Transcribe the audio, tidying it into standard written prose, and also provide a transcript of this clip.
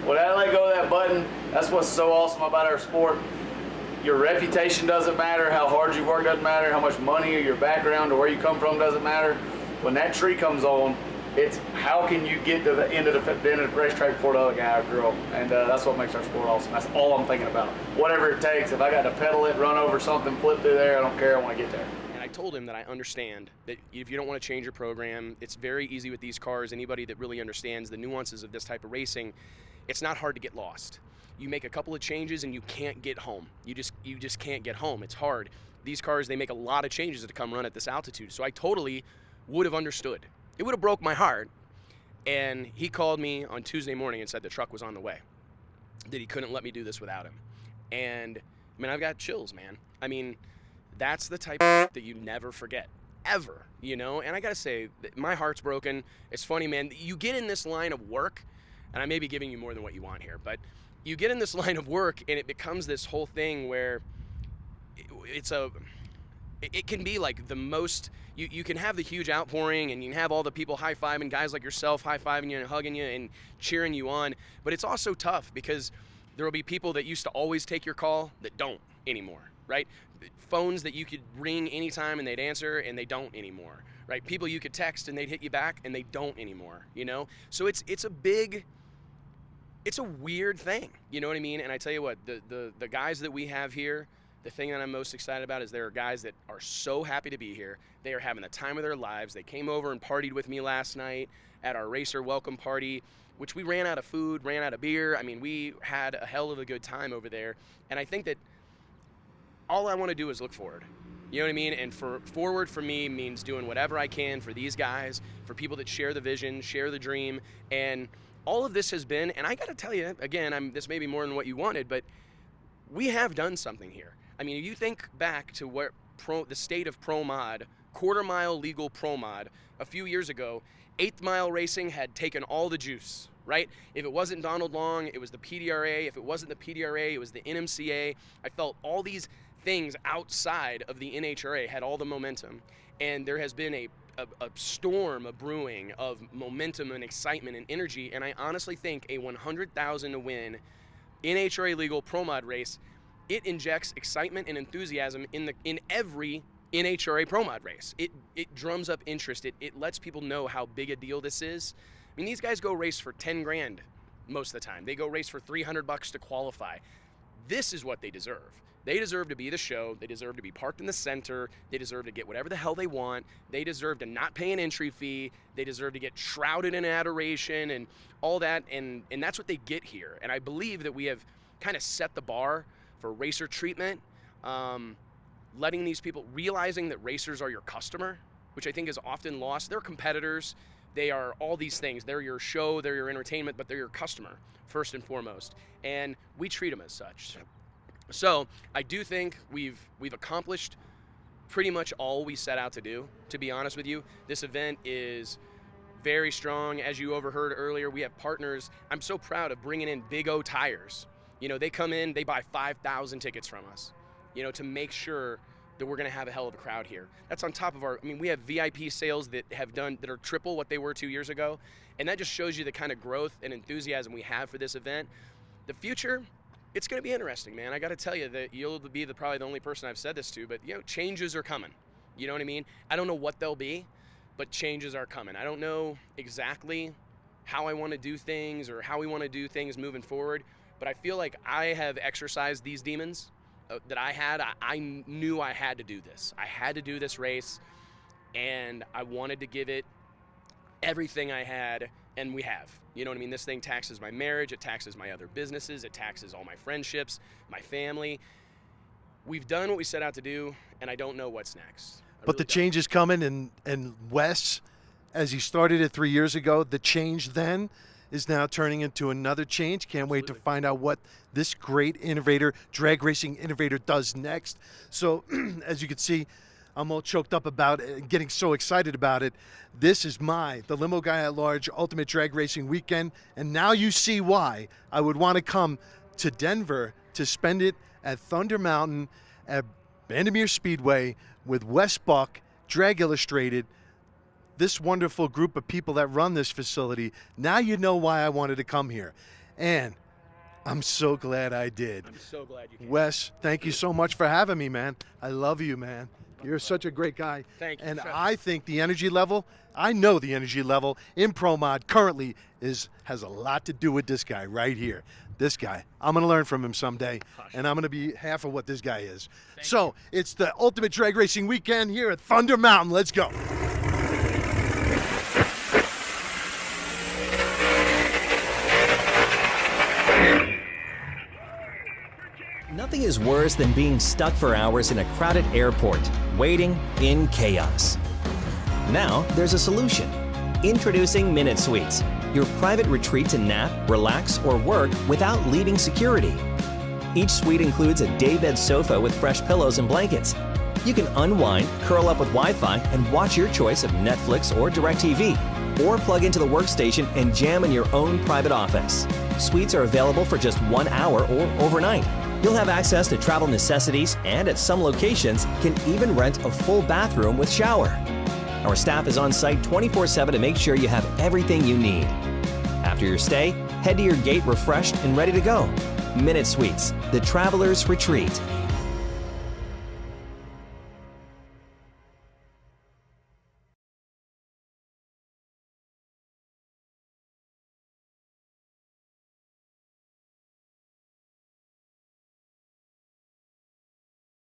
When I let go of that button, that's what's so awesome about our sport. Your reputation doesn't matter, how hard you work doesn't matter, how much money or your background or where you come from doesn't matter. When that tree comes on, it's how can you get to the end of the racetrack before the other guy or girl, and that's what makes our sport awesome. That's all I'm thinking about. Whatever it takes, if I got to pedal it, run over something, flip through there, I don't care, I want to get there. And I told him that I understand that if you don't want to change your program, it's very easy with these cars. Anybody that really understands the nuances of this type of racing, it's not hard to get lost. You make a couple of changes and you can't get home. You just can't get home. It's hard. These cars, they make a lot of changes to come run at this altitude. So I totally would have understood. It would have broke my heart. And he called me on Tuesday morning and said the truck was on the way, that he couldn't let me do this without him. And I mean, I've got chills, man. I mean, that's the type of that you never forget, ever, you know? And I gotta say, my heart's broken. It's funny, man. You get in this line of work, and I may be giving you more than what you want here, but you get in this line of work and it becomes this whole thing where it can be like the most, you can have the huge outpouring and you can have all the people high-fiving, guys like yourself high-fiving you and hugging you and cheering you on, but it's also tough because there will be people that used to always take your call that don't anymore, right? Phones that you could ring anytime and they'd answer and they don't anymore, right? People you could text and they'd hit you back and they don't anymore, you know? So it's a weird thing, you know what I mean? And I tell you what, the guys that we have here, the thing that I'm most excited about is there are guys that are so happy to be here. They are having the time of their lives. They came over and partied with me last night at our racer welcome party, which we ran out of food, ran out of beer. I mean, we had a hell of a good time over there. And I think that all I want to do is look forward. You know what I mean? And forward for me means doing whatever I can for these guys, for people that share the vision, share the dream, and all of this has been, and I got to tell you, again, this may be more than what you wanted, but we have done something here. I mean, if you think back to where the state of pro mod, quarter-mile legal pro mod, a few years ago, 8th mile racing had taken all the juice, right? If it wasn't Donald Long, it was the PDRA. If it wasn't the PDRA, it was the NMCA. I felt all these things outside of the NHRA had all the momentum, and there has been a storm of brewing of momentum and excitement and energy, and I honestly think a 100,000 to win NHRA legal pro mod race, it injects excitement and enthusiasm in every NHRA pro mod race. It drums up interest. It lets people know how big a deal this is. I mean, these guys go race for 10 grand most of the time. They go race for $300 to qualify. This is what they deserve. They deserve to be the show. They deserve to be parked in the center. They deserve to get whatever the hell they want. They deserve to not pay an entry fee. They deserve to get shrouded in adoration and all that. And that's what they get here. And I believe that we have kind of set the bar for racer treatment, letting these people, realizing that racers are your customer, which I think is often lost. They're competitors. They are all these things. They're your show, they're your entertainment, but they're your customer first and foremost. And we treat them as such. So I do think we've accomplished pretty much all we set out to do, to be honest with you. This event is very strong. As you overheard earlier, we have partners. I'm so proud of bringing in Big O Tires. You know, they come in, they buy 5,000 tickets from us, you know, to make sure that we're going to have a hell of a crowd here. That's on top of we have VIP sales that are triple what they were 2 years ago. And that just shows you the kind of growth and enthusiasm we have for this event. The future, it's going to be interesting, man. I got to tell you that you'll be probably the only person I've said this to, but, you know, changes are coming. You know what I mean? I don't know what they'll be, but changes are coming. I don't know exactly how I want to do things or how we want to do things moving forward, but I feel like I have exercised these demons that I had. I knew I had to do this. I had to do this race, and I wanted to give it everything I had, and we have. You know what I mean? This thing taxes my marriage, it taxes my other businesses, it taxes all my friendships, my family. We've done what we set out to do, and I don't know what's next. But the change is coming, and Wes, as he started it 3 years ago, the change then is now turning into another change. Can't wait to find out what this great innovator, drag racing innovator, does next. So, as you can see, I'm all choked up about it, getting so excited about it. This is the Limo Guy at Large Ultimate Drag Racing Weekend, and now you see why I would want to come to Denver to spend it at Thunder Mountain at Vandermeer Speedway with Wes Buck, Drag Illustrated, this wonderful group of people that run this facility. Now you know why I wanted to come here. And I'm so glad I did. I'm so glad you came. Wes, thank you so much for having me, man. I love you, man. You're such a great guy. Thank you. And Sure. I think the energy level, I know the energy level in Pro Mod currently has a lot to do with this guy right here. This guy. I'm going to learn from him someday, and I'm going to be half of what this guy is. So it's the Ultimate Drag Racing Weekend here at Thunder Mountain. Let's go. Nothing is worse than being stuck for hours in a crowded airport, waiting in chaos. Now there's a solution. Introducing Minute Suites, your private retreat to nap, relax, or work without leaving security. Each suite includes a daybed sofa with fresh pillows and blankets. You can unwind, curl up with Wi-Fi, and watch your choice of Netflix or DirecTV, or plug into the workstation and jam in your own private office. Suites are available for just 1 hour or overnight. You'll have access to travel necessities and at some locations can even rent a full bathroom with shower. Our staff is on site 24/7 to make sure you have everything you need. After your stay, head to your gate refreshed and ready to go. Minute Suites, the Traveler's Retreat.